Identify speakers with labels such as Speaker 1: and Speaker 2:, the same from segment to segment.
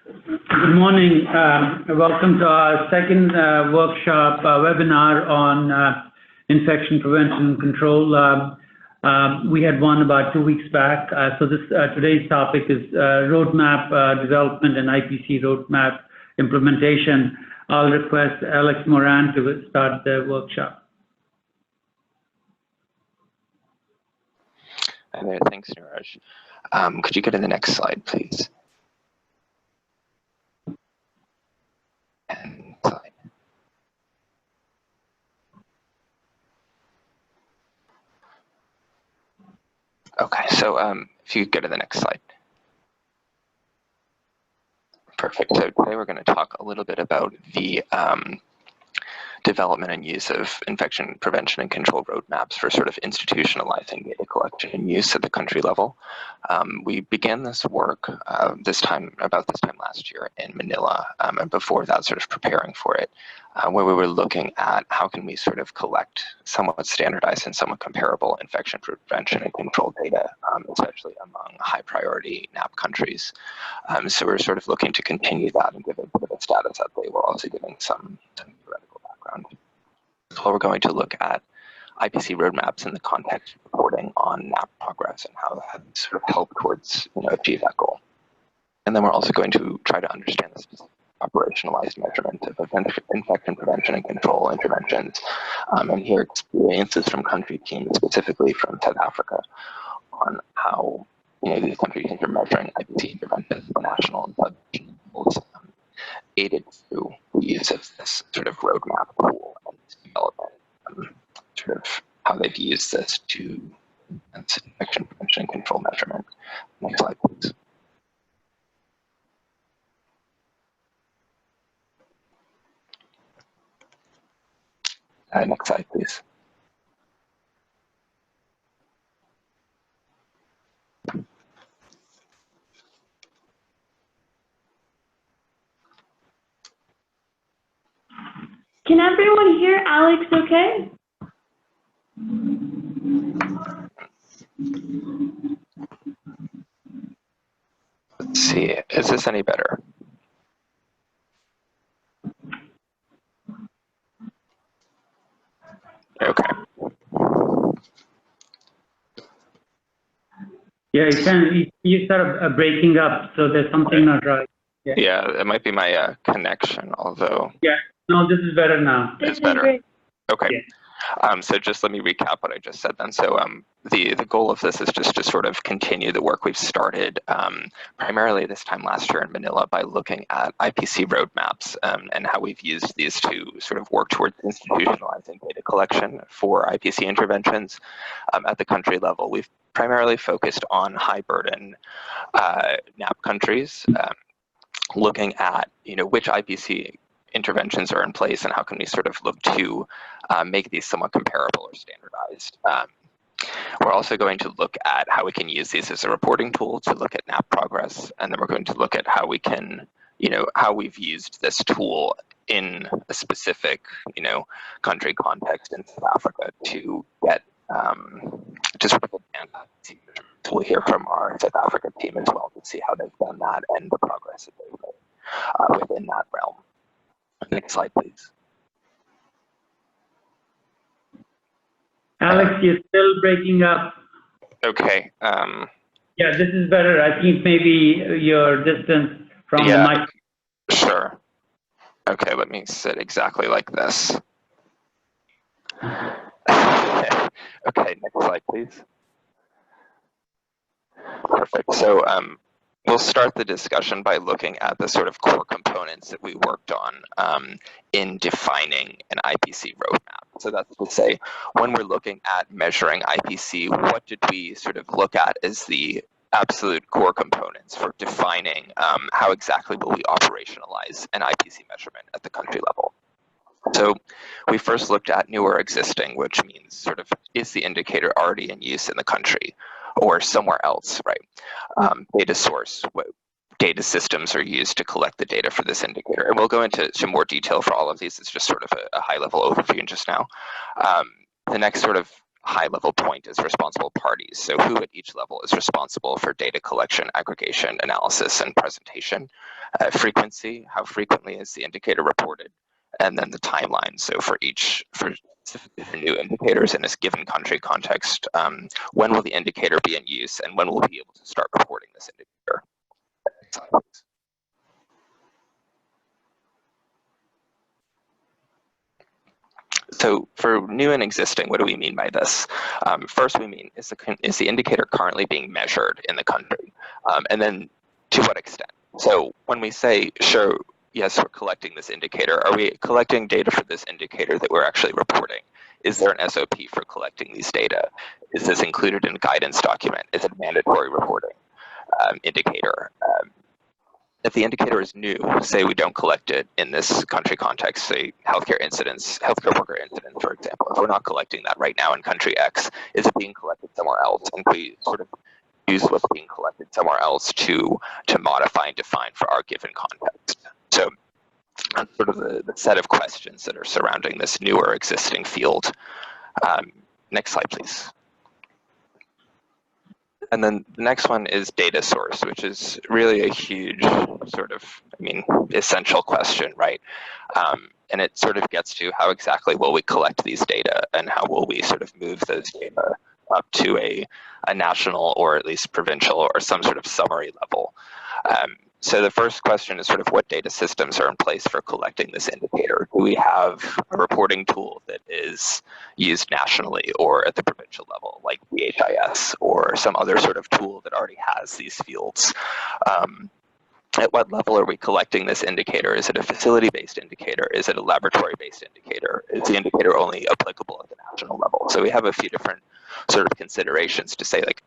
Speaker 1: Good morning. Welcome to our second workshop webinar on infection prevention and control. We had one about 2 weeks back. So today's topic is roadmap development and IPC roadmap implementation. I'll request Alex Moran to start the workshop.
Speaker 2: Hi there, thanks, Niraj. Could you go to the next slide, please? And slide. Okay, so if you could go to the next slide. Perfect. So today we're going to talk a little bit about the development and use of infection prevention and control roadmaps for sort of institutionalizing data collection and use at the country level. We began this work about this time last year in Manila, and before that sort of preparing for it, where we were looking at how can we sort of collect somewhat standardized and somewhat comparable infection prevention and control data, especially among high priority NAP countries. So we're sort of looking to continue that and give a bit of a status update while also giving some theoretical background. So we're going to look at IPC roadmaps in the context of reporting on NAP progress and how that sort of helped towards achieve that goal. And then we're also going to try to understand the specific operationalized measurement of infection prevention and control interventions, and hear experiences from country teams, specifically from South Africa, on how these countries are measuring IPC interventions at the national and sub-national levels, aided through the use of this sort of roadmap tool and development, sort of how they've used this to enhance infection prevention and control measurement. Next slide, please. Next slide, please.
Speaker 3: Can everyone hear Alex okay?
Speaker 2: Let's see, is this any better? Okay.
Speaker 1: Yeah, you sort of breaking up, so there's something not right.
Speaker 2: Yeah, it might be my connection, although.
Speaker 1: Yeah, no, this is better now.
Speaker 2: It's better. Okay.
Speaker 1: Yeah.
Speaker 2: So just let me recap what I just said then. So the goal of this is just to sort of continue the work we've started primarily this time last year in Manila by looking at IPC roadmaps and how we've used these to sort of work towards institutionalizing data collection for IPC interventions at the country level. We've primarily focused on high burden NAP countries, looking at which IPC interventions are in place and how can we sort of look to make these somewhat comparable or standardized. We're also going to look at how we can use these as a reporting tool to look at NAP progress, and then we're going to look at how we can, how we've used this tool in a specific, country context in South Africa to get to sort of advance that. We'll hear from our South Africa team as well to see how they've done that and the progress that they've made within that realm. Next slide, please.
Speaker 1: Alex, you're still breaking up.
Speaker 2: Okay.
Speaker 1: Yeah, this is better. I think maybe your distance from the mic.
Speaker 2: Sure. Okay, let me sit exactly like this. Okay, next slide, please. Perfect. So we'll start the discussion by looking at the sort of core components that we worked on in defining an IPC roadmap. So that's to say, when we're looking at measuring IPC, what did we sort of look at as the absolute core components for defining how exactly will we operationalize an IPC measurement at the country level? So we first looked at new or existing, which means sort of is the indicator already in use in the country or somewhere else, right? Data source, what data systems are used to collect the data for this indicator. And we'll go into some more detail for all of these. It's just sort of a high level overview just now. The next sort of high-level point is responsible parties. So who at each level is responsible for data collection, aggregation, analysis, and presentation. Frequency, how frequently is the indicator reported? And then the timeline. So for new indicators in this given country context, when will the indicator be in use and when will we be able to start reporting this indicator? So for new and existing, what do we mean by this? First, we mean, is the indicator currently being measured in the country? And then to what extent? So when we say, sure, yes, we're collecting this indicator, are we collecting data for this indicator that we're actually reporting? Is there an SOP for collecting these data? Is this included in a guidance document? Is it mandatory reporting indicator? If the indicator is new, say we don't collect it in this country context, say healthcare worker incidents, for example, if we're not collecting that right now in country X, is it being collected somewhere else? And we sort of use what's being collected somewhere else to modify and define for our given context. So that's sort of the set of questions that are surrounding this newer existing field. Next slide, please. And then the next one is data source, which is really a huge sort of, essential question, right? And it sort of gets to how exactly will we collect these data and how will we sort of move those data up to a national or at least provincial or some sort of summary level. So the first question is sort of what data systems are in place for collecting this indicator? Do we have a reporting tool that is used nationally or at the provincial level, like DHIS or some other sort of tool that already has these fields? At what level are we collecting this indicator? Is it a facility-based indicator? Is it a laboratory-based indicator? Is the indicator only applicable at the national level? So we have a few different sort of considerations to say, like,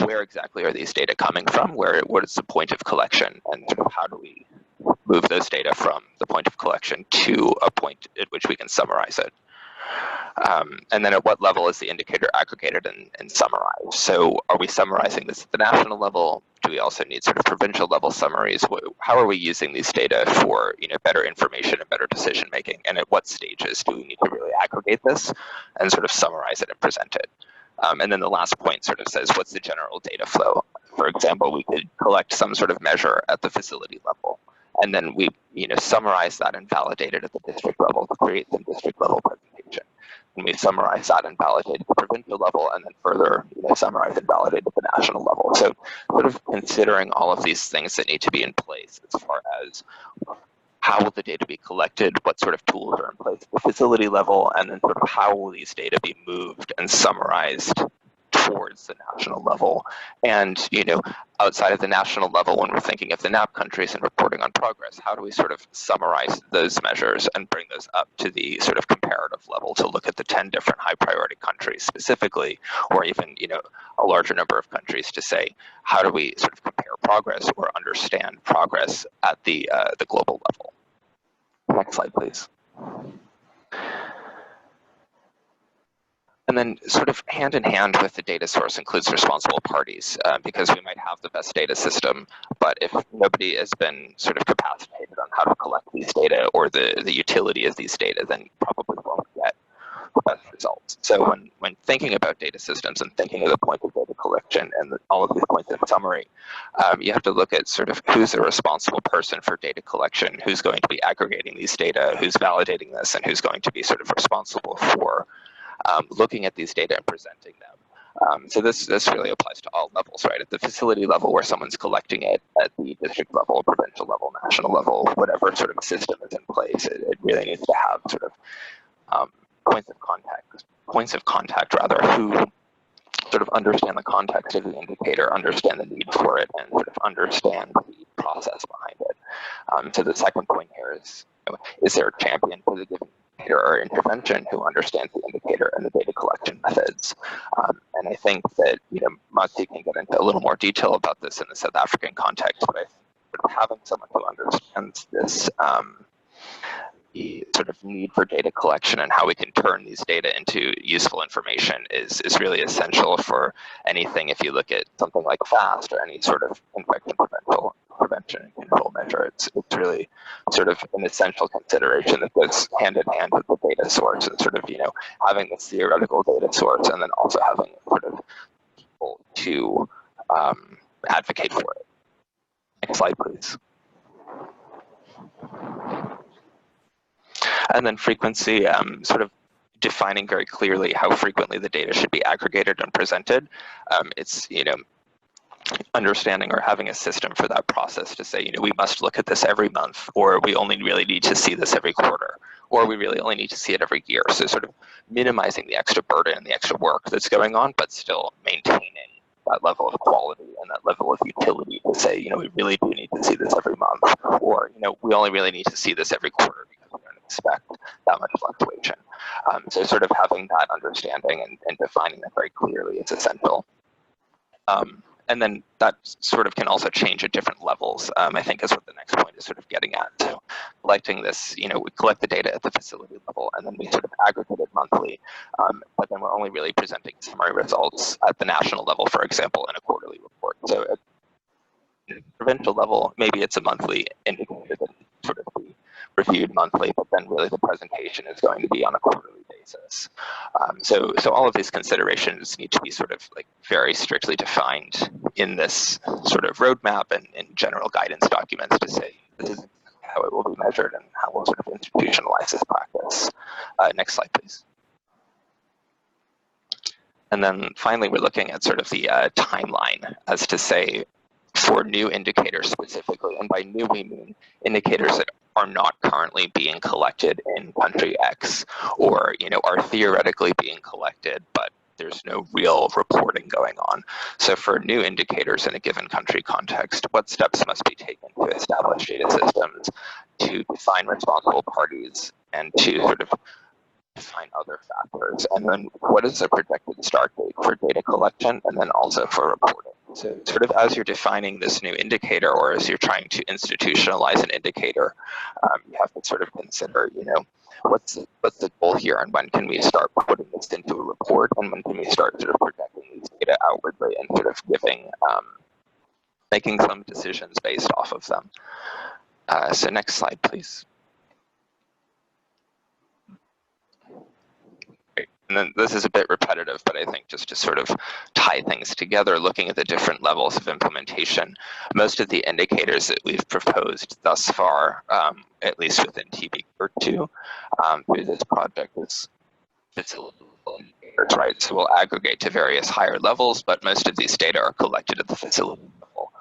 Speaker 2: where exactly are these data coming from? What is the point of collection? And sort of how do we move those data from the point of collection to a point at which we can summarize it? And then at what level is the indicator aggregated and summarized? So are we summarizing this at the national level? Do we also need sort of provincial level summaries? How are we using these data for better information and better decision making? And at what stages do we need to really aggregate this and sort of summarize it and present it? And then the last point sort of says, what's the general data flow? For example, we could collect some sort of measure at the facility level, and then we summarize that and validate it at the district level to create some district level presentation. And we summarize that and validate at the provincial level, and then further summarize and validate at the national level. So sort of considering all of these things that need to be in place as far as how will the data be collected, what sort of tools are in place at the facility level, and then sort of how will these data be moved and summarized towards the national level. And outside of the national level, when we're thinking of the NAP countries and reporting on progress, how do we sort of summarize those measures and bring those up to the sort of comparative level to look at the 10 different high priority countries specifically, or even a larger number of countries to say, how do we sort of compare progress or understand progress at the global level? Next slide, please. And then sort of hand in hand with the data source includes responsible parties, because we might have the best data system, but if nobody has been sort of capacitated on how to collect these data or the utility of these data, then you probably won't get the best results. So when thinking about data systems and thinking of the point of data collection and all of these points in summary, you have to look at sort of who's the responsible person for data collection, who's going to be aggregating these data, who's validating this, and who's going to be sort of responsible for looking at these data and presenting them. So this really applies to all levels, right? At the facility level where someone's collecting it, at the district level, provincial level, national level, whatever sort of system is in place, it really needs to have sort of points of contact who sort of understand the context of the indicator, understand the need for it, and sort of understand the process behind it. So the second point here is there a champion for the given indicator or intervention who understands the indicator and the data collection methods? And I think that Matsi can get into a little more detail about this in the South African context, but having someone who understands this the sort of need for data collection and how we can turn these data into useful information is really essential for anything. If you look at something like FAST or any sort of infection prevention and control measure. It's really sort of an essential consideration that goes hand in hand with the data source, and sort of, having this theoretical data source and then also having sort of people to advocate for it. Next slide, please. And then frequency, sort of defining very clearly how frequently the data should be aggregated and presented. It's, understanding or having a system for that process to say, we must look at this every month, or we only really need to see this every quarter, or we really only need to see it every year. So sort of minimizing the extra burden and the extra work that's going on, but still maintaining that level of quality and that level of utility to say, we really do need to see this every month, or, we only really need to see this every quarter because we don't expect that much fluctuation. So sort of having that understanding and defining that very clearly is essential. And then that sort of can also change at different levels, I think is what the next point is sort of getting at. So collecting this, we collect the data at the facility level, and then we sort of aggregate it monthly, but then we're only really presenting summary results at the national level, for example, in a quarterly report. So at the provincial level, maybe it's a monthly indicator that sort of be reviewed monthly, but then really the presentation is going to be on a quarterly basis. So all of these considerations need to be sort of like very strictly defined in this sort of roadmap and in general guidance documents to say this is how it will be measured and how we'll sort of institutionalize this practice. Next slide, please. And then finally, we're looking at sort of the timeline as to say, for new indicators specifically, and by new we mean indicators that are not currently being collected in country X, or are theoretically being collected, but there's no real reporting going on. So for new indicators in a given country context, what steps must be taken to establish data systems, to define responsible parties, and to sort of define other factors, and then what is the projected start date for data collection, and then also for reporting. So sort of as you're defining this new indicator, or as you're trying to institutionalize an indicator, you have to sort of consider, what's the goal here, and when can we start putting this into a report, and when can we start sort of projecting these data outwardly and sort of giving, making some decisions based off of them. So next slide, please. And then this is a bit repetitive, but I think just to sort of tie things together, looking at the different levels of implementation, most of the indicators that we've proposed thus far, at least within TB2, through this project, is facility indicators, right? So we'll aggregate to various higher levels, but most of these data are collected at the facility level.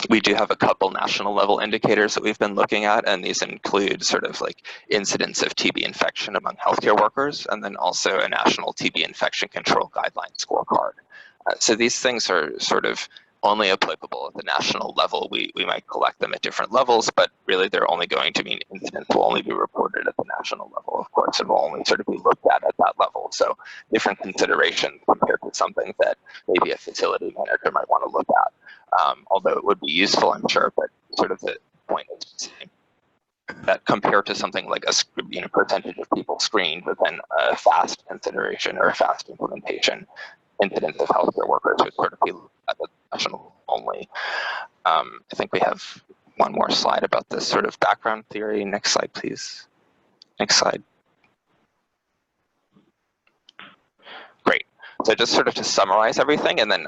Speaker 2: We do have a couple national level indicators that we've been looking at, and these include sort of like incidence of TB infection among healthcare workers, and then also a national TB infection control guideline scorecard. So these things are sort of only applicable at the national level. We might collect them at different levels, but really they're only going to mean incidents will only be reported at the national level, of course, and will only sort of be looked at that level. So different considerations compared to something that maybe a facility manager might want to look at. Although it would be useful, I'm sure, but sort of the point is that compared to something like a percentage of people screened within a fast consideration or a fast implementation, incidence of healthcare workers would sort of be at the national only. I think we have one more slide about this sort of background theory. Next slide, please. Next slide. Great. So just sort of to summarize everything, and then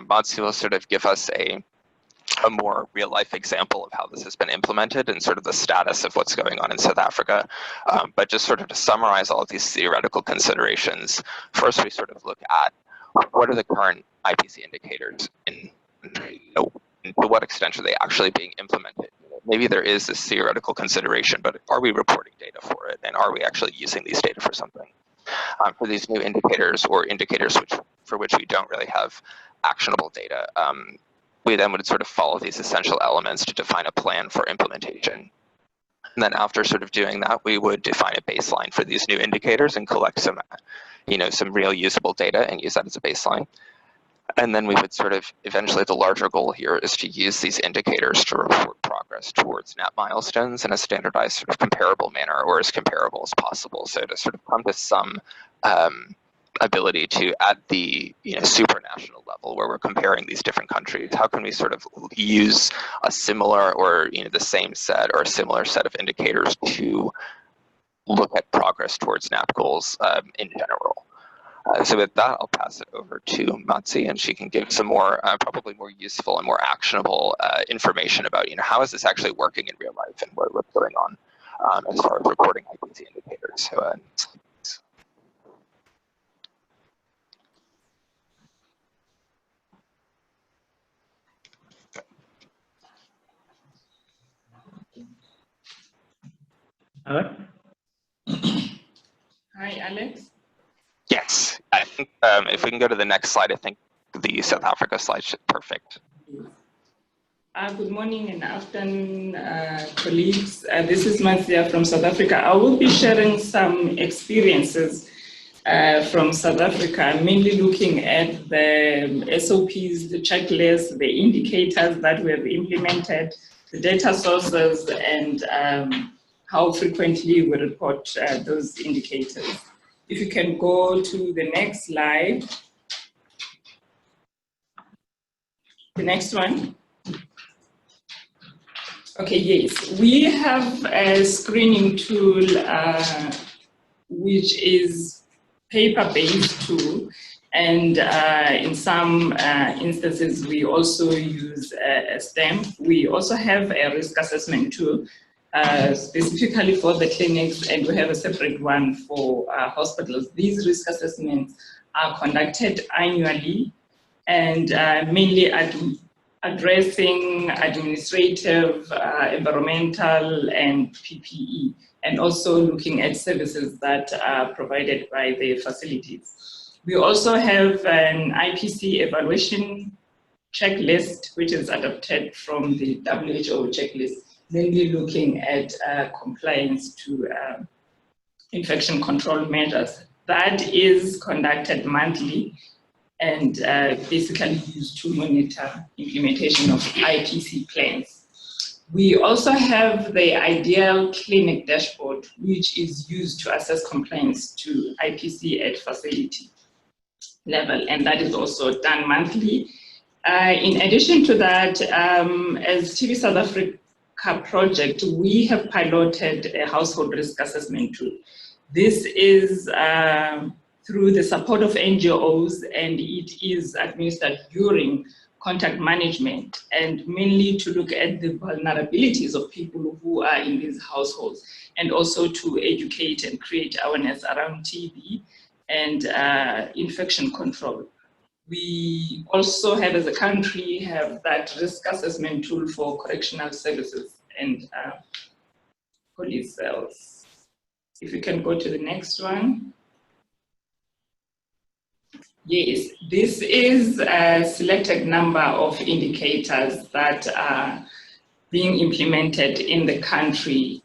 Speaker 2: Matsu will sort of give us a more real-life example of how this has been implemented and sort of the status of what's going on in South Africa. But just sort of to summarize all of these theoretical considerations, first we sort of look at what are the current IPC indicators and to what extent are they actually being implemented? Maybe there is this theoretical consideration, but are we reporting data for it? And are we actually using these data for something? For these new indicators, or indicators for which we don't really have actionable data, we then would sort of follow these essential elements to define a plan for implementation. And then after sort of doing that, we would define a baseline for these new indicators and collect some, some real usable data and use that as a baseline. And then we would sort of, eventually the larger goal here is to use these indicators to report progress towards net milestones in a standardized sort of comparable manner, or as comparable as possible. So to sort of come to some ability to, at the supranational level where we're comparing these different countries, how can we sort of use a similar or the same set or a similar set of indicators to look at progress towards NAP goals in general? So with that, I'll pass it over to Matsi, and she can give some more, probably more useful and more actionable information about, how is this actually working in real life and what's going on as far as recording IPC indicators. So,
Speaker 1: Alex?
Speaker 4: Hi, Alex.
Speaker 2: yes, I think if we can go to the next slide, I think the South Africa slide should be perfect.
Speaker 4: Good morning and afternoon, colleagues. This is Matsia from South Africa. I will be sharing some experiences from South Africa, mainly looking at the SOPs, the checklists, the indicators that we have implemented, the data sources, and how frequently we report those indicators. If you can go to the next slide. The next one. Okay, yes. We have a screening tool which is paper-based tool, and in some instances we also use a stamp. We also have a risk assessment tool specifically for the clinics, and we have a separate one for hospitals. These risk assessments are conducted annually and mainly addressing administrative, environmental, and PPE, and also looking at services that are provided by the facilities. We also have an IPC evaluation checklist, which is adapted from the WHO checklist, mainly looking at compliance to infection control measures. That is conducted monthly and basically used to monitor implementation of IPC plans. We also have the ideal clinic dashboard, which is used to assess compliance to IPC at facility level, and that is also done monthly. In addition to that, as TV South Africa project, we have piloted a household risk assessment tool. This is through the support of NGOs, and it is administered during contact management, and mainly to look at the vulnerabilities of people who are in these households, and also to educate and create awareness around TB and infection control. We also have, as a country, have that risk assessment tool for correctional services and police cells. If we can go to the next one. Yes, this is a selected number of indicators that are being implemented in the country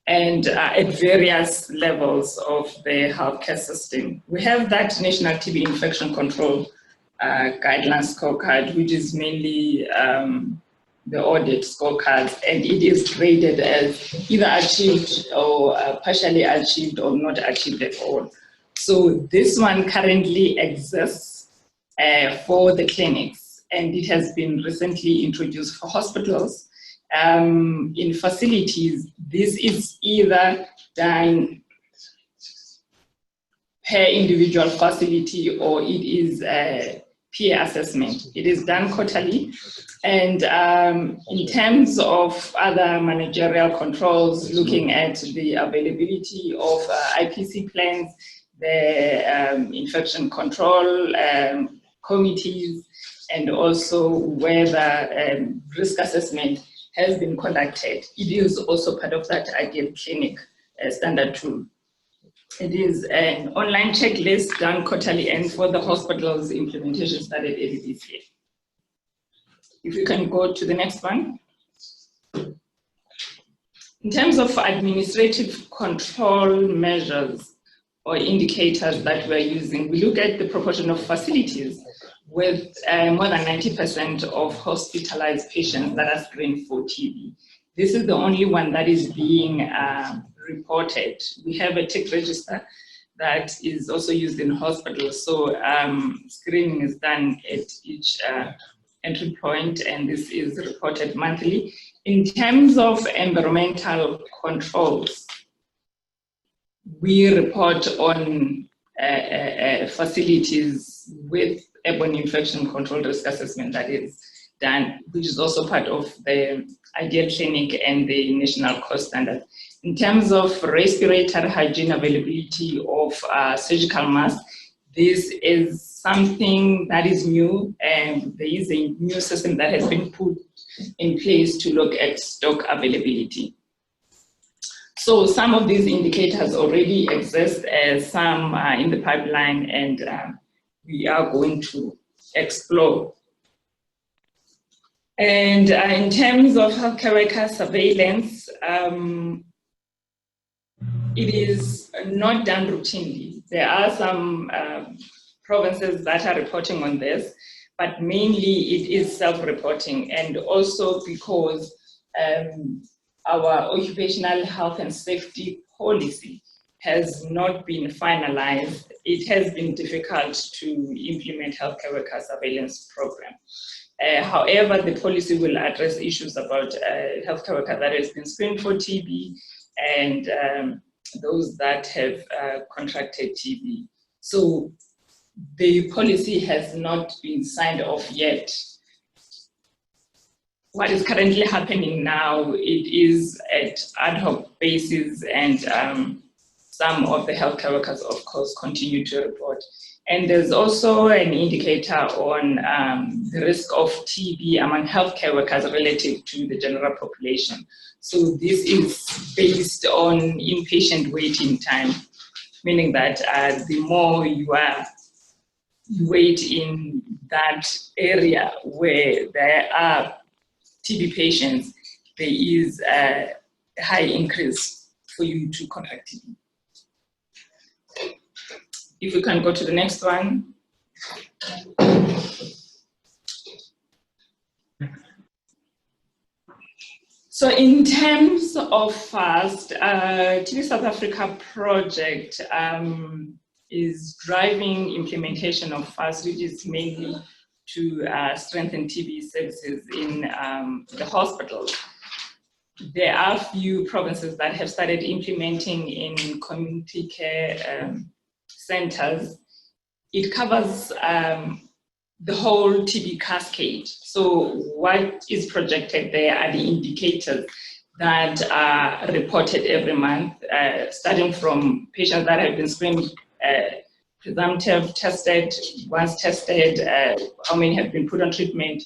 Speaker 4: and at various levels of the healthcare system. We have that National TB Infection Control Guideline Scorecard, which is mainly the audit scorecards, and it is graded as either achieved or partially achieved or not achieved at all. So this one currently exists for the clinics, and it has been recently introduced for hospitals. In facilities, this is either done per individual facility or it is a peer assessment. It is done quarterly. And in terms of other managerial controls, looking at the availability of IPC plans, the infection control committees, and also whether risk assessment has been conducted. It is also part of that ideal clinic standard tool. It is an online checklist done quarterly, and for the hospitals, implementation started early this year. If you can go to the next one. In terms of administrative control measures or indicators that we're using, we look at the proportion of facilities with more than 90% of hospitalized patients that are screened for TB. This is the only one that is being reported. We have a tick register that is also used in hospitals. So screening is done at each entry point, and this is reported monthly. In terms of environmental controls, we report on facilities with airborne infection control risk assessment that is done, which is also part of the ideal clinic and the national cost standard. In terms of respiratory hygiene availability of surgical masks, this is something that is new, and there is a new system that has been put in place to look at stock availability. So some of these indicators already exist, some are in the pipeline, and we are going to explore. And in terms of healthcare worker surveillance, it is not done routinely. There are some provinces that are reporting on this, but mainly it is self-reporting, and also because our occupational health and safety policy has not been finalized. It has been difficult to implement healthcare worker surveillance program. However, the policy will address issues about healthcare worker that has been screened for TB and those that have contracted TB. So the policy has not been signed off yet. What is currently happening now, it is at ad hoc basis, and some of the healthcare workers, of course, continue to report. And there's also an indicator on the risk of TB among healthcare workers relative to the general population. So this is based on inpatient waiting time, meaning that the more you wait in that area where there are TB patients, there is a high increase for you to contract TB. If we can go to the next one. So in terms of FAST, TB South Africa project is driving implementation of FAST, which is mainly to strengthen TB services in the hospitals. There are a few provinces that have started implementing in community care centers. It covers the whole TB cascade. So what is projected there are the indicators that are reported every month, starting from patients that have been screened, presumptive, tested, once tested, how many have been put on treatment,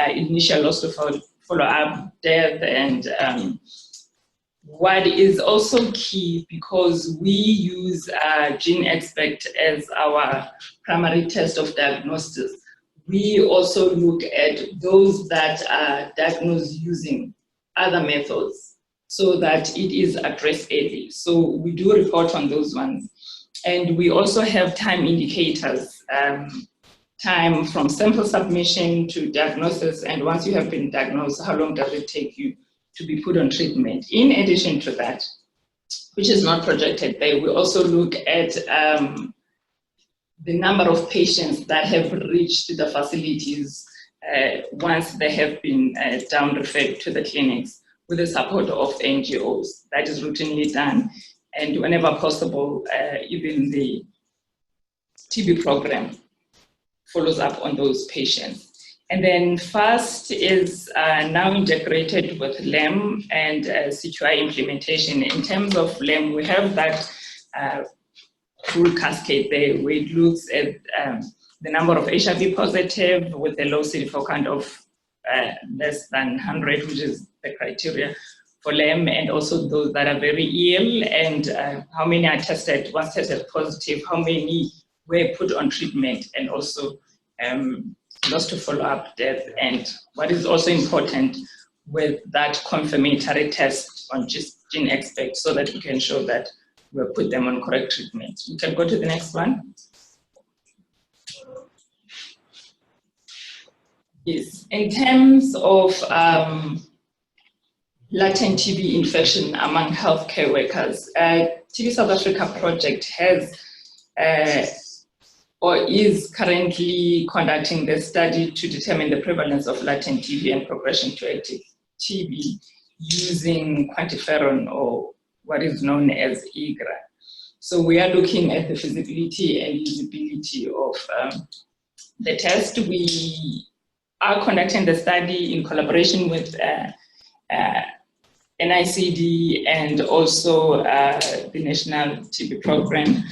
Speaker 4: initial loss to follow-up, death, and what is also key, because we use GeneXpect as our primary test of diagnosis, we also look at those that are diagnosed using other methods so that it is addressed early. So we do report on those ones. And we also have time indicators, time from sample submission to diagnosis, and once you have been diagnosed, how long does it take you to be put on treatment. In addition to that, which is not projected there, we also look at the number of patients that have reached the facilities once they have been down referred to the clinics with the support of NGOs. That is routinely done. And whenever possible, even the TB program follows up on those patients. And then FAST is now integrated with LEM and CQI implementation. In terms of LEM, we have that full cascade there, where it looks at the number of HIV positive with a low CD4 count of less than 100, which is the criteria for LEM, and also those that are very ill, and how many are tested, once tested positive, how many were put on treatment, and also lost to follow-up, death. And what is also important with that confirmatory test on GeneXpect, so that we can show that we put them on correct treatment. We can go to the next one. Yes, in terms of latent TB infection among healthcare workers, TB South Africa project has or is currently conducting the study to determine the prevalence of latent TB and progression to active TB using quantiferon, or what is known as IGRA. So we are looking at the feasibility and usability of the test. We are conducting the study in collaboration with NICD and also the National TB Program.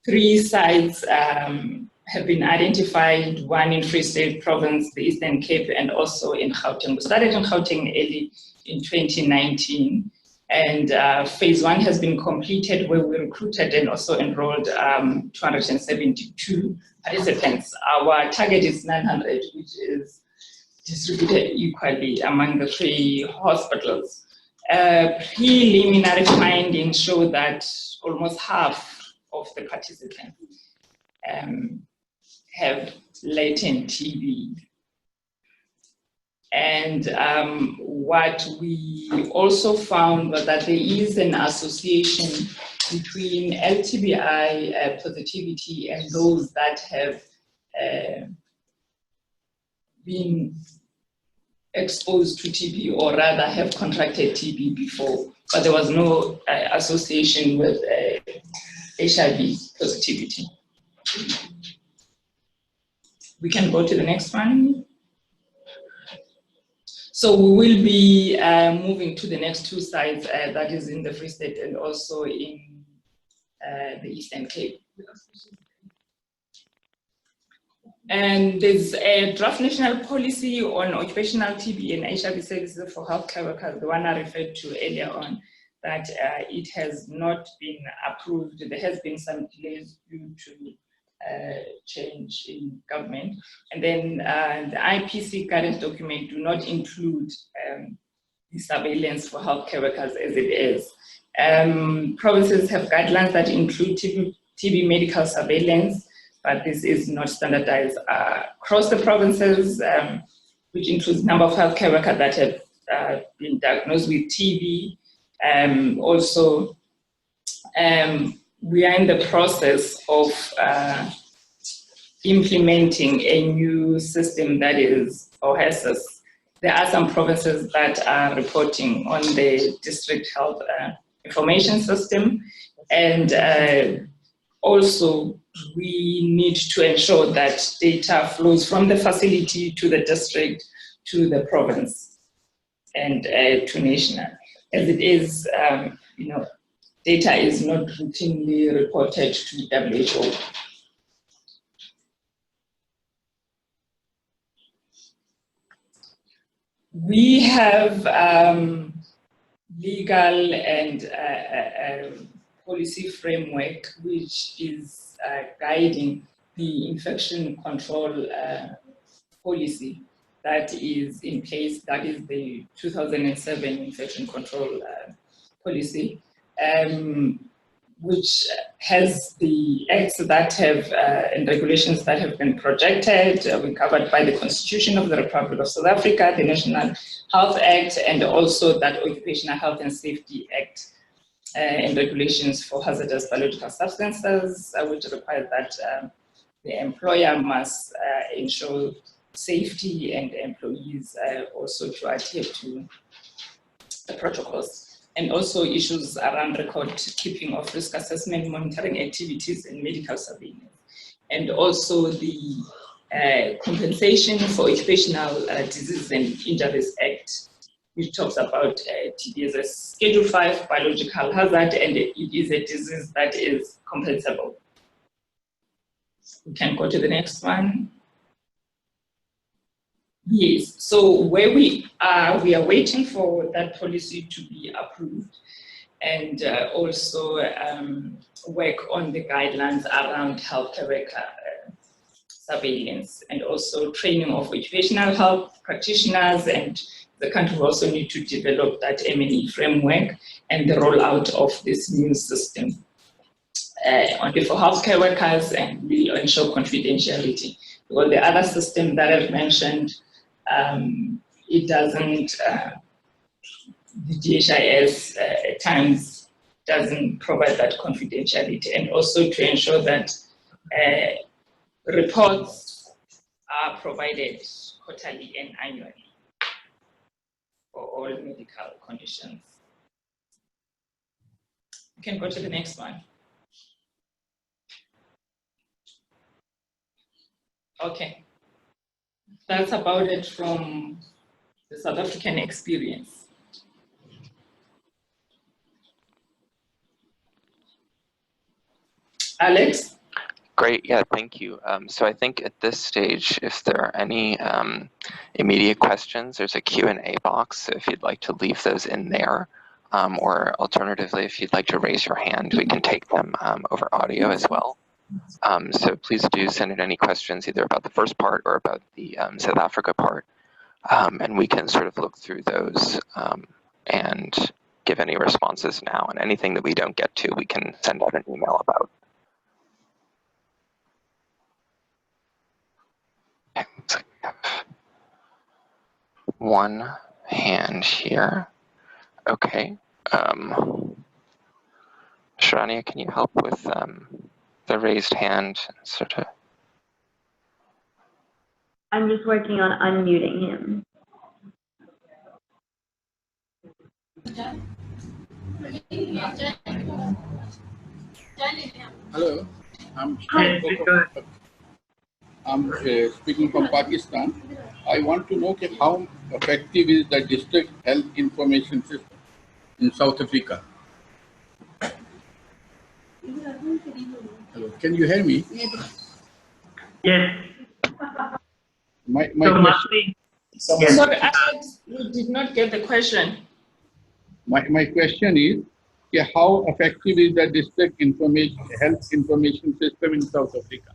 Speaker 4: 3 sites have been identified, one in Free State Province, the Eastern Cape, and also in Gauteng. We started in Gauteng early in 2019, and phase 1 has been completed, where we recruited and also enrolled 272 participants. Our target is 900, which is distributed equally among the 3 hospitals. Preliminary findings show that almost half of the participants have latent TB. And what we also found was that there is an association between LTBI positivity and those that have been exposed to TB, or rather have contracted TB before, but there was no association with HIV positivity. We can go to the next one. So we will be moving to the next 2 sites, that is in the Free State and also in the Eastern Cape. And there's a draft national policy on occupational TB and HIV services for healthcare workers, the one I referred to earlier on, that it has not been approved. There has been some delays due to change in government. And then the IPC guidance document do not include the surveillance for healthcare workers as it is. Provinces have guidelines that include TB medical surveillance, but this is not standardized across the provinces, which includes number of healthcare workers that have been diagnosed with TB. Also, we are in the process of implementing a new system that is OHSS. There are some provinces that are reporting on the district health information system, and also we need to ensure that data flows from the facility to the district, to the province, and to national. As it is, data is not routinely reported to WHO. We have legal and policy framework which is guiding the infection control policy that is in place. That is the 2007 infection control policy, which has the acts that have and regulations that have been projected. We covered by the Constitution of the Republic of South Africa, the National Health Act, and also that Occupational Health and Safety Act and regulations for hazardous biological substances, which require that the employer must ensure safety and employees also to adhere to the protocols. And also issues around record keeping of risk assessment, monitoring activities, and medical surveillance. And also the Compensation for Occupational Diseases and Injuries Act, which talks about TB as a Schedule 5 biological hazard, and it is a disease that is compensable. We can go to the next one. Yes, so where we are waiting for that policy to be approved, and also work on the guidelines around healthcare worker surveillance, and also training of occupational health practitioners, and the country will also need to develop that M&E framework and the rollout of this new system only for healthcare workers, and will ensure confidentiality. Because the other system that I've mentioned, it doesn't, the DHIS at times doesn't provide that confidentiality, and also to ensure that reports are provided quarterly and annually for all medical conditions. You can go to the next one. Okay. That's about it from the South African experience. Alex?
Speaker 2: Great, yeah, thank you. So I think at this stage, if there are any immediate questions, there's a Q&A box. So if you'd like to leave those in there, or alternatively, if you'd like to raise your hand, we can take them over audio as well. So please do send in any questions either about the first part or about the South Africa part, and we can sort of look through those and give any responses now. And anything that we don't get to, we can send out an email about. Okay, so we have one hand here. Okay. Sharania, can you help with the raised hand? Sort of.
Speaker 3: I'm just working on unmuting him.
Speaker 5: Hello, I'm speaking from Pakistan. I want to know how effective is the district health information system in South Africa. Hello, can you hear me?
Speaker 1: Yes.
Speaker 5: My
Speaker 1: So
Speaker 5: question,
Speaker 4: Sorry, Alex, we did not get the question.
Speaker 5: my question is, how effective is the district health information system in South Africa?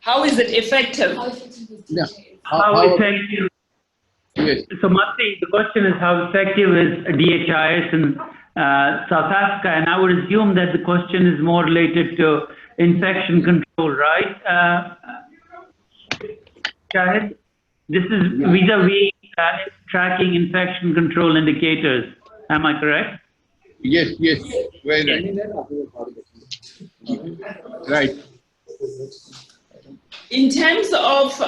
Speaker 4: How is it effective?
Speaker 5: Yeah.
Speaker 1: How effective?
Speaker 5: Yes.
Speaker 1: So Mati, the question is how effective is DHIS in South Africa? And I would assume that the question is more related to infection control, right? Shahid? This is vis-a-vis tracking infection control indicators. Am I correct?
Speaker 5: Yes, very right. Right.
Speaker 4: In terms of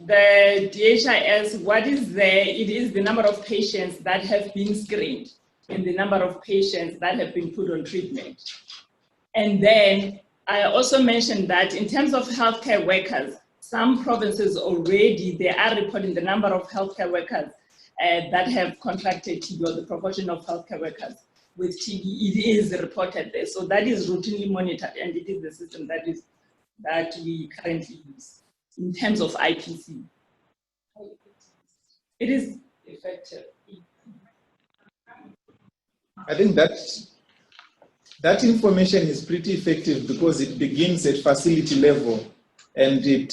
Speaker 4: the DHIS, what is there? It is the number of patients that have been screened and the number of patients that have been put on treatment. And then I also mentioned that in terms of healthcare workers, some provinces already, they are reporting the number of healthcare workers that have contracted TB, or the proportion of healthcare workers with TB, it is reported there. So that is routinely monitored, and it is the system that we currently use in terms of IPC. It is effective.
Speaker 6: I think that information is pretty effective because it begins at facility level, and it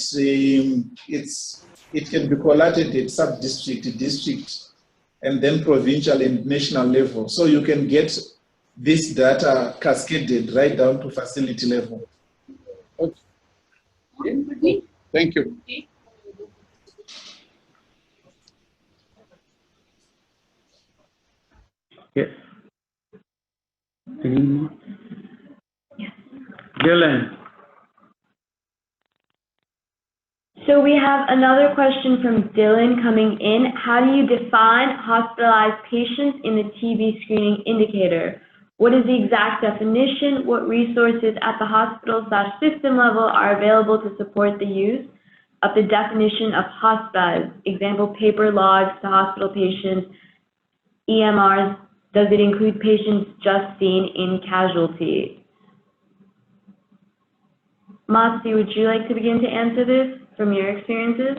Speaker 6: can be collated at sub-district, district, and then provincial and national level. So you can get this data cascaded right down to facility level.
Speaker 5: Okay. Thank you.
Speaker 1: Yes. Any more? Yes. Dylan.
Speaker 3: So we have another question from Dylan coming in. How do you define hospitalized patients in the TB screening indicator? What is the exact definition? What resources at the hospital/system level are available to support the use of the definition of hospitalized? Example, paper logs to hospital patients, EMRs. Does it include patients just seen in casualty? Masi, would you like to begin to answer this from your experiences?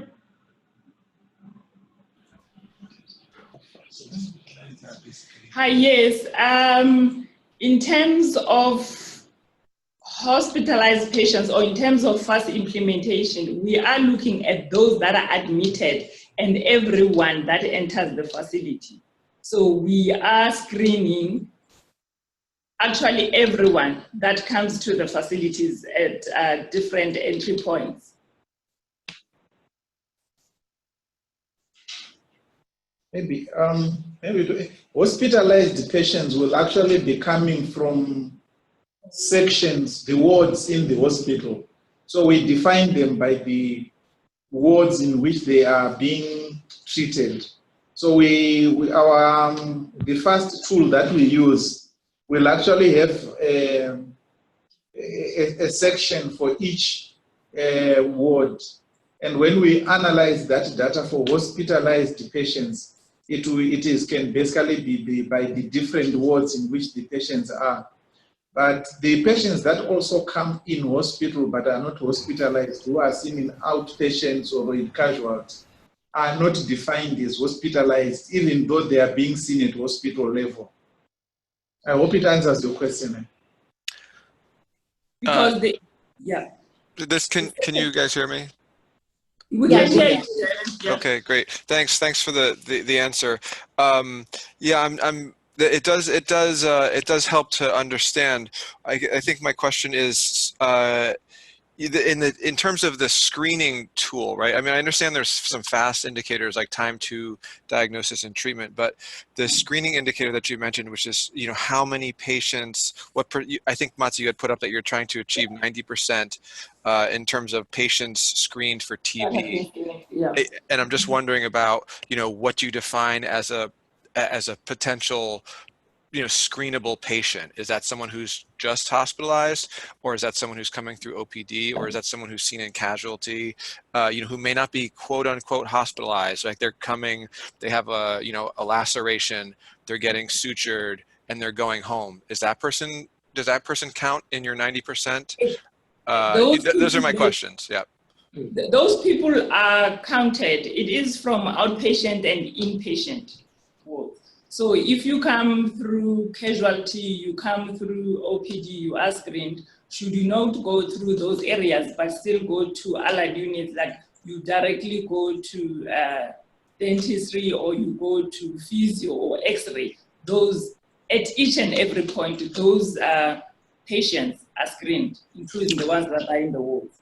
Speaker 4: Hi, yes. In terms of hospitalized patients, or in terms of fast implementation, we are looking at those that are admitted and everyone that enters the facility. So we are screening actually everyone that comes to the facilities at different entry points.
Speaker 6: Maybe hospitalized patients will actually be coming from sections, the wards in the hospital. So we define them by the wards in which they are being treated. So the first tool that we use will actually have a section for each ward. And when we analyze that data for hospitalized patients, it can basically be by the different wards in which the patients are. But the patients that also come in hospital but are not hospitalized, who are seen in outpatients or in casualties, are not defined as hospitalized, even though they are being seen at hospital level. I hope it answers your question.
Speaker 4: Because yeah.
Speaker 7: Can you guys hear me?
Speaker 4: We can hear you. Yeah.
Speaker 7: Okay, great. Thanks for the answer. Yeah, it does help to understand. I think my question is in terms of the screening tool, right? I mean, I understand there's some fast indicators like time to diagnosis and treatment, but the screening indicator that you mentioned, which is, how many patients, I think, Matsu, you had put up that you're trying to achieve 90% in terms of patients screened for TB.
Speaker 4: Yeah.
Speaker 7: And I'm just wondering about, what you define as a potential screenable patient. Is that someone who's just hospitalized, or is that someone who's coming through OPD, or is that someone who's seen in casualty, who may not be quote unquote hospitalized, like they're coming, they have a laceration, they're getting sutured, and they're going home. Does that person count in your 90%? Those are my questions. Yeah.
Speaker 4: Those people are counted. It is from outpatient and inpatient wards. So if you come through casualty, you come through OPD, you are screened, should you not go through those areas, but still go to allied units, like you directly go to dentistry, or you go to physio or x-ray, those, at each and every point, those patients are screened, including the ones that are in the wards.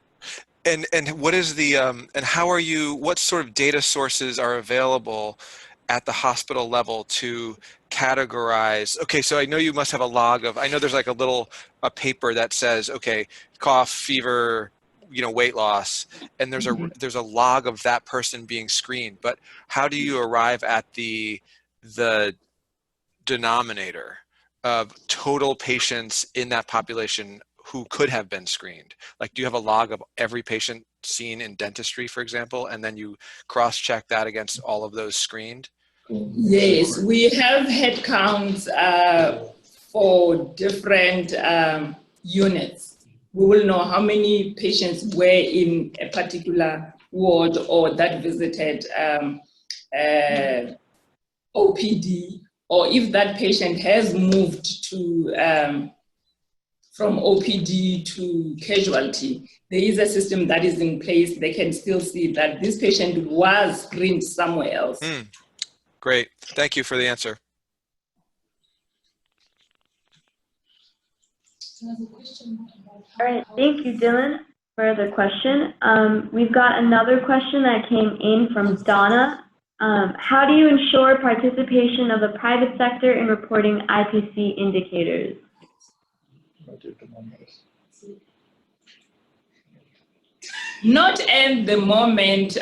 Speaker 7: And what is the, and how are you, what sort of data sources are available at the hospital level to categorize? Okay, so I know you must have a log of, I know there's like a paper that says, okay, cough, fever, weight loss, and there's a log of that person being screened. But how do you arrive at the denominator of total patients in that population who could have been screened? Like, do you have a log of every patient seen in dentistry, for example, and then you cross-check that against all of those screened?
Speaker 4: Yes, we have head counts for different units. We will know how many patients were in a particular ward or that visited OPD, or if that patient has moved to from OPD to casualty. There is a system that is in place. They can still see that this patient was screened somewhere else.
Speaker 7: Great. Thank you for the answer.
Speaker 3: All right, thank you, Dylan, for the question. We've got another question that came in from Donna. How do you ensure participation of the private sector in reporting IPC indicators?
Speaker 4: Not at the moment.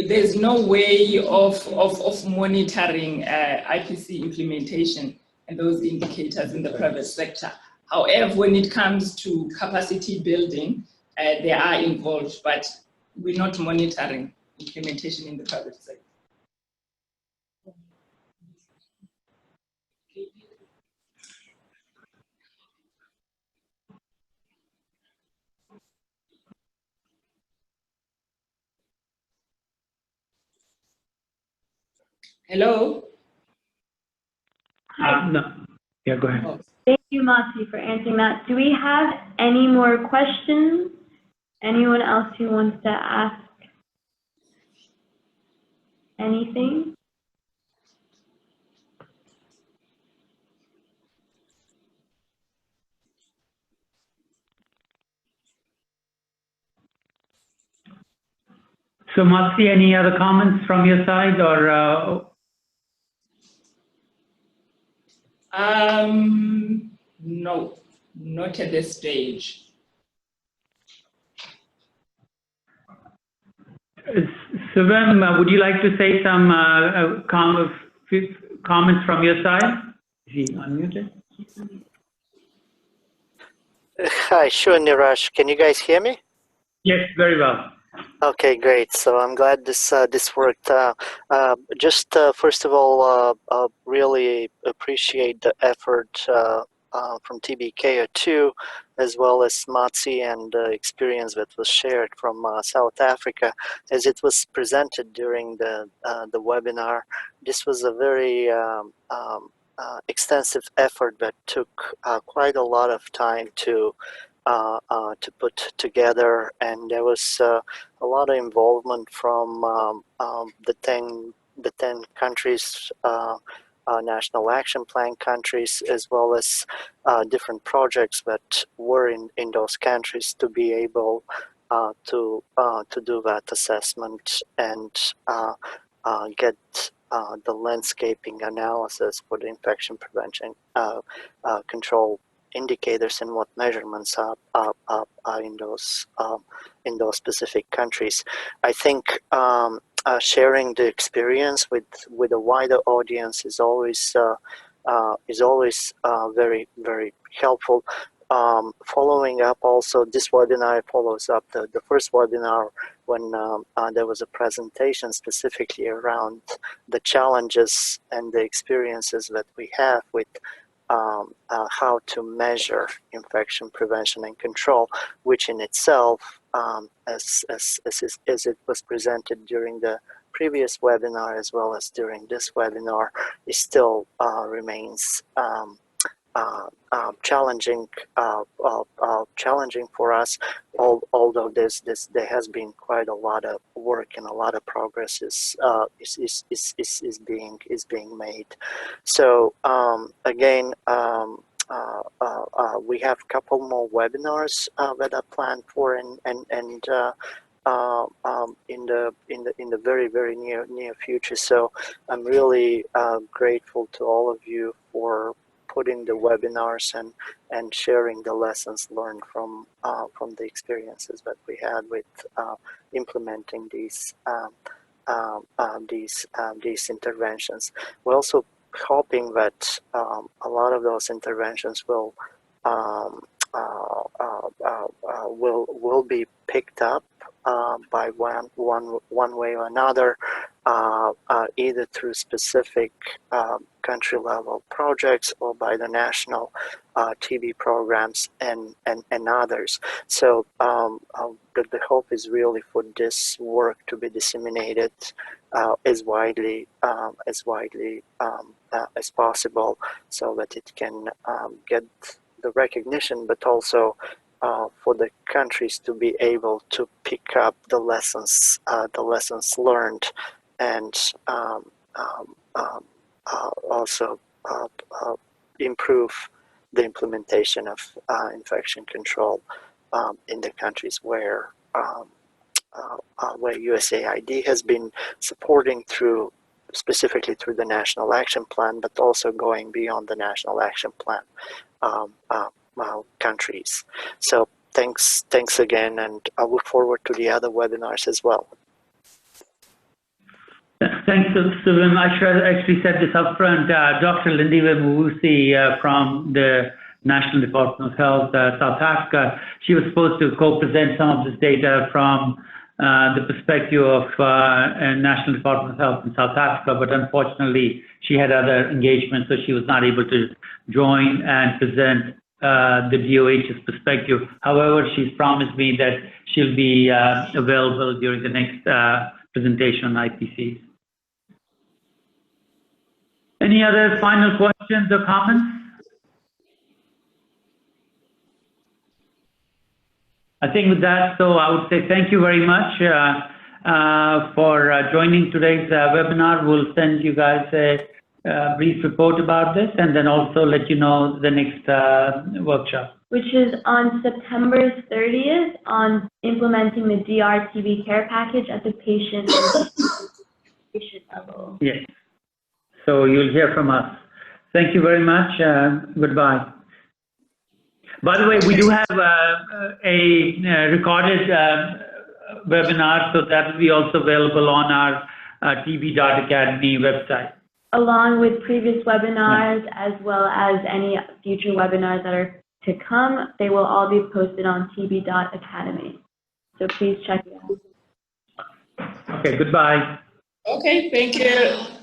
Speaker 4: There's no way of monitoring IPC implementation and those indicators in the private sector. However, when it comes to capacity building, they are involved, but we're not monitoring implementation in the private sector. Hello?
Speaker 1: No. Yeah, go ahead.
Speaker 3: Thank you, Mati, for answering that. Do we have any more questions? Anyone else who wants to ask anything?
Speaker 1: So, Mati, any other comments from your side, or?
Speaker 4: No, not at this stage.
Speaker 1: Suvim, would you like to say some comments from your side? Is he unmuted?
Speaker 8: Hi, sure, Niraj. Can you guys hear me?
Speaker 1: Yes, very well.
Speaker 8: Okay, great. So I'm glad this worked. First of all, really appreciate the effort from TBKO2, as well as Matsi and the experience that was shared from South Africa, as it was presented during the webinar. This was a very extensive effort that took quite a lot of time to put together, and there was a lot of involvement from the 10 countries, National Action Plan countries, as well as different projects that were in those countries to be able to do that assessment and get the landscaping analysis for the infection prevention control indicators and what measurements are in those specific countries. I think sharing the experience with a wider audience is always very, very helpful. Following up also, this webinar follows up the first webinar when there was a presentation specifically around the challenges and the experiences that we have with how to measure infection prevention and control, which in itself, as it was presented during the previous webinar as well as during this webinar, is still remains challenging for us. Although there has been quite a lot of work and a lot of progress is being made. So again, we have a couple more webinars that are planned for in the very near future. So I'm really grateful to all of you for putting the webinars and sharing the lessons learned from the experiences that we had with implementing these interventions. We're also hoping that a lot of those interventions will be picked up by one way or another, either through specific country level projects or by the national TB programs and others. So the hope is really for this work to be disseminated as widely as possible, so that it can get the recognition, but also for the countries to be able to pick up the lessons learned, and also improve the implementation of infection control in the countries where USAID has been supporting specifically through the National Action Plan, but also going beyond the National Action Plan countries. So thanks again, and I look forward to the other webinars as well.
Speaker 1: Thanks, Suvim. I should actually said this up front. Dr. Lindiwe Mvusi from the National Department of Health, South Africa, she was supposed to co-present some of this data from the perspective of National Department of Health in South Africa, but unfortunately she had other engagements, so she was not able to join and present the DOH's perspective. However, she's promised me that she'll be available during the next presentation on IPCs. Any other final questions or comments? I think with that, so I would say thank you very much for joining today's webinar. We'll send you guys a brief report about this, and then also let you know the next workshop,
Speaker 3: which is on September 30th on implementing the DRTB care package at the patient level.
Speaker 1: Yes. So you'll hear from us. Thank you very much. Goodbye. By the way, we do have a recorded webinar, so that will be also available on our tb.academy website.
Speaker 3: Along with previous webinars, as well as any future webinars that are to come, they will all be posted on tb.academy. So please check it out.
Speaker 1: Okay, goodbye.
Speaker 4: Okay, thank you.